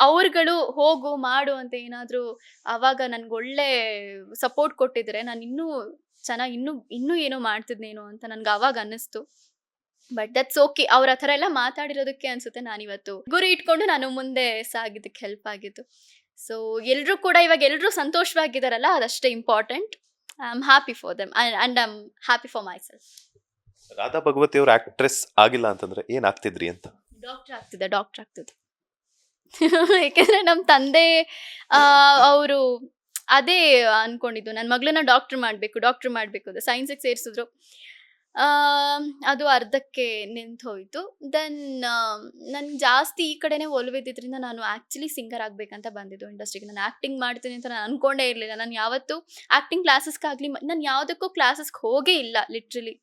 ಅವ್ರುಗಳು ಹೋಗು ಮಾಡು ಅಂತ ಏನಾದರೂ ಆವಾಗ ನನಗೆ ಒಳ್ಳೆ ಸಪೋರ್ಟ್ ಕೊಟ್ಟಿದ್ರೆ ನಾನು ಇನ್ನೂ ಚೆನ್ನಾಗಿ ಇನ್ನೂ ಏನೋ ಮಾಡ್ತಿದ್ನೇನೋ ಅಂತ ನನಗೆ ಆವಾಗ ಅನ್ನಿಸ್ತು. But that's okay. ಅವ್ರು ಆ ಥರ ಎಲ್ಲ ಮಾತಾಡಿರೋದಕ್ಕೆ ಅನಿಸುತ್ತೆ ನಾನಿವತ್ತು ಗುರಿ ಇಟ್ಕೊಂಡು ನಾನು ಮುಂದೆ ಸಾಗಿದ್ದಕ್ಕೆ ಹೆಲ್ಪ್ ಆಗಿದ್ದು. ಸೊ ಎಲ್ಲರೂ ಕೂಡ ಇವಾಗ ಎಲ್ಲರೂ ಸಂತೋಷವಾಗಿದ್ದಾರಲ್ಲ, ಅದಷ್ಟೇ important. I am happy for them and I am happy for myself. Radha Bhagavathi ಅವ್ರ ಆಕ್ಟ್ರೆಸ್ ಆಗಿಲ್ಲ ಅಂತಂದ್ರೆ ಏನಾಗ್ತಿದ್ರಿ ಅಂತ? ಡಾಕ್ಟರ್ ಆಗ್ತಿದ್ದೆ. ಏಕೆಂದರೆ ನಮ್ಮ ತಂದೆ ಅವರು ಅದೇ ಅಂದ್ಕೊಂಡಿದ್ದು, ನನ್ನ ಮಗಳನ್ನ ಡಾಕ್ಟ್ರ್ ಮಾಡಬೇಕು ಅಂತ ಸೈನ್ಸಿಗೆ ಸೇರಿಸಿದ್ರು. ಅದು ಅರ್ಧಕ್ಕೆ ನಿಂತು ಹೋಯಿತು. ದೆನ್ ನನ್ಗೆ ಜಾಸ್ತಿ ಈ ಕಡೆನೇ ಒಲವಿದ್ದಿದ್ದರಿಂದ ನಾನು ಆ್ಯಕ್ಚುಲಿ ಸಿಂಗರ್ ಆಗಬೇಕಂತ ಬಂದಿದ್ದು ಇಂಡಸ್ಟ್ರಿಗೆ. ನಾನು ಆ್ಯಕ್ಟಿಂಗ್ ಮಾಡ್ತೀನಿ ಅಂತ ನಾನು ಅಂದ್ಕೊಂಡೇ ಇರಲಿಲ್ಲ. ನಾನು ಯಾವತ್ತೂ ಆ್ಯಕ್ಟಿಂಗ್ ಕ್ಲಾಸಸ್ಗಾಗಲಿ ನಾನು ಯಾವುದಕ್ಕೂ ಕ್ಲಾಸಸ್ಗೆ ಹೋಗೇ ಇಲ್ಲ. ಲಿಟ್ರಲಿ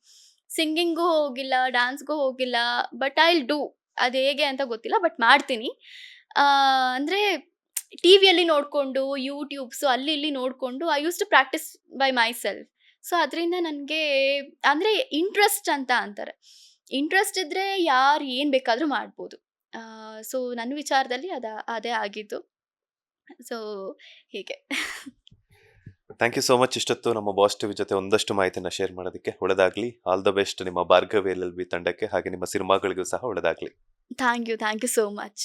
ಸಿಂಗಿಂಗೂ ಹೋಗಿಲ್ಲ, ಡ್ಯಾನ್ಸ್ಗೂ ಹೋಗಿಲ್ಲ. But I will do. ಅದು ಹೇಗೆ ಅಂತ ಗೊತ್ತಿಲ್ಲ, ಬಟ್ ಮಾಡ್ತೀನಿ. ಅಂದರೆ ಟಿ ವಿಯಲ್ಲಿ ನೋಡಿಕೊಂಡು ಯೂಟ್ಯೂಬ್ಸು ಅಲ್ಲಿ ಇಲ್ಲಿ ನೋಡಿಕೊಂಡು I use to practice by myself. So ಅದರಿಂದ ನನಗೆ ಅಂದರೆ ಇಂಟ್ರೆಸ್ಟ್ ಅಂತ ಅಂತಾರೆ. ಇಂಟ್ರೆಸ್ಟ್ ಇದ್ದರೆ ಯಾರು ಏನು ಬೇಕಾದರೂ ಮಾಡ್ಬೋದು. ಸೊ ನನ್ನ ವಿಚಾರದಲ್ಲಿ ಅದೇ ಆಗಿದ್ದು. ಸೊ ಹೀಗೆ. Thank you so much. ಇಷ್ಟೊತ್ತು ನಮ್ಮ ಬಾಸ್ ಟಿವಿ ಜೊತೆ ಒಂದಷ್ಟು ಮಾಹಿತಿನ ಶೇರ್ ಮಾಡೋದಕ್ಕೆ. ಒಳ್ಳೆದಾಗಲಿ. ಆಲ್ ದ ಬೆಸ್ಟ್ ನಿಮ್ಮ ಭಾರ್ಗವಿ LLB ತಂಡಕ್ಕೆ, ಹಾಗೆ ನಿಮ್ಮ ಸಿನಿಮಾಗಳಿಗೂ ಸಹ ಒಳ್ಳೆದಾಗಲಿ. Thank you so much.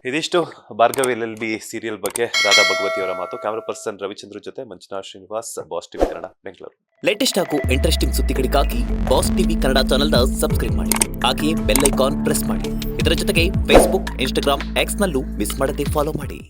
ಇದಿಷ್ಟು ಭಾರ್ಗವಿ LLB ಸೀರಿಯಲ್ ಬಗ್ಗೆ ರಾಧಾ ಭಗವತಿ ಅವರ ಮಾತು. ಕ್ಯಾಮರಾ ಪರ್ಸನ್ ರವಿಚಂದ್ರ ಜೊತೆ Manjunath Srinivas, boss TV Kannada, Bengaluru. Latest ಹಾಗೂ ಇಂಟ್ರೆಸ್ಟಿಂಗ್ ಸುದ್ದಿಗಳಿಗಾಗಿ ಬಾಸ್ ಟಿವಿ ಕನ್ನಡ ಚಾನೆಲ್ನ ಸಬ್ಸ್ಕ್ರೈಬ್ ಮಾಡಿ. ಹಾಗೆಯೇ ಬೆಲ್ ಐಕಾನ್ ಪ್ರೆಸ್ ಮಾಡಿ. ಇದರ ಜೊತೆಗೆ ಫೇಸ್ಬುಕ್, ಇನ್ಸ್ಟಾಗ್ರಾಮ್, ಎಕ್ಸ್ನಲ್ಲೂ ಮಿಸ್ ಮಾಡದೆ ಫಾಲೋ ಮಾಡಿ.